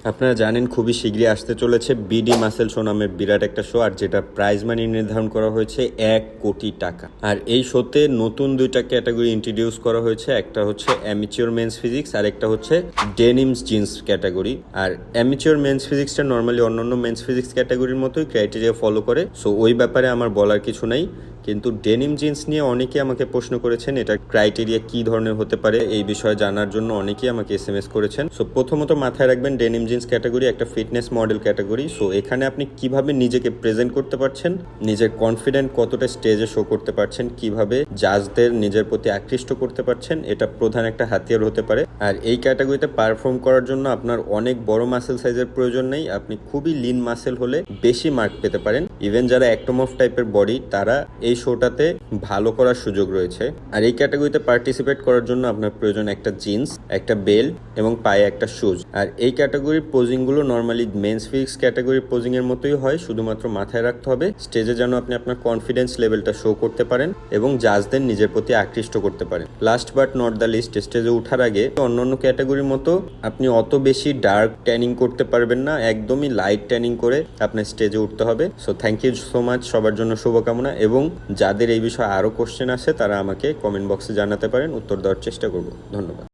আপনারা জানেন খুবই শীঘ্রই আসতে চলেছে বিডি মাসেল শো নামের বিরাট একটা শো, আর যেটা প্রাইজ মানি নির্ধারণ করা হয়েছে 1 কোটি টাকা। আর এই শোতে নতুন 2টা ক্যাটাগরি ইন্ট্রোডিউস করা হয়েছে, একটা হচ্ছে অ্যামেচিওর মেন্স ফিজিক্স আর একটা হচ্ছে ডেনিমস জিন্স ক্যাটাগরি। আর অ্যামেচিওর মেন্স ফিজিক্সটা নর্মালি অন্যান্য মেন্স ফিজিক্স ক্যাটাগরির মতোই ক্রাইটেরিয়া ফলো করে, সো ওই ব্যাপারে আমার বলার কিছু নাই। কিন্তু ডেনিম জিন্স নিয়ে অনেকে আমাকে প্রশ্ন করেছেন, এটা ক্রাইটেরিয়া কি ধরনের হতে পারে এই বিষয়ে জানার জন্য অনেকেই আমাকে এসএমএস করেছেন। সো প্রথমত মাথায় রাখবেন, ডেনিম জিন্স ক্যাটাগরি একটা ফিটনেস মডেল ক্যাটাগরি। সো এখানে আপনি কিভাবে নিজেকে প্রেজেন্ট করতে পারছেন, নিজের কনফিডেন্ট কতটা স্টেজে শো করতে পারছেন, কিভাবে জাজদের নিজের প্রতি আকৃষ্ট করতে পারছেন, এটা প্রধান একটা হাতিয়ার হতে পারে। আর এই ক্যাটাগরিতে পারফর্ম করার জন্য আপনার অনেক বড় মাসেল সাইজের প্রয়োজন নেই, আপনি খুবই লিন মাসেল হলে বেশি মার্ক পেতে পারেন। ইভেন যারা একটোমফ টাইপের বডি, তারা এই শোটাতে ভালো করার সুযোগ রয়েছে। আর এই ক্যাটাগরিতে পার্টিসিপেট করার জন্য আপনার প্রয়োজন একটা জিন্স, একটা বেল্ট এবং পায়ে একটা শুজ। আর এই ক্যাটাগরির পোজিংগুলো নর্মালি মেন্স ফিজিক্স ক্যাটাগরির পোজিং এর মতোই হয়, শুধুমাত্র মাথায় রাখতে হবে স্টেজে যেন আপনি আপনার কনফিডেন্স লেভেলটা শো করতে পারেন এবং জাজদের নিজের প্রতি আকৃষ্ট করতে পারেন। Last but not the least, স্টেজে ওঠার আগে অন্যান্য ক্যাটাগরির মতো আপনি অত বেশি ডার্ক ট্যানিং করতে পারবেন না, একদমই লাইট ট্যানিং করে আপনার স্টেজে উঠতে হবে। So thank you so much, সবার জন্য শুভকামনা। এবং যাদের এই বিষয়ে আরও কোশ্চেন আসে তারা আমাকে কমেন্ট বক্সে জানাতে পারেন, উত্তর দেওয়ার চেষ্টা করব। ধন্যবাদ।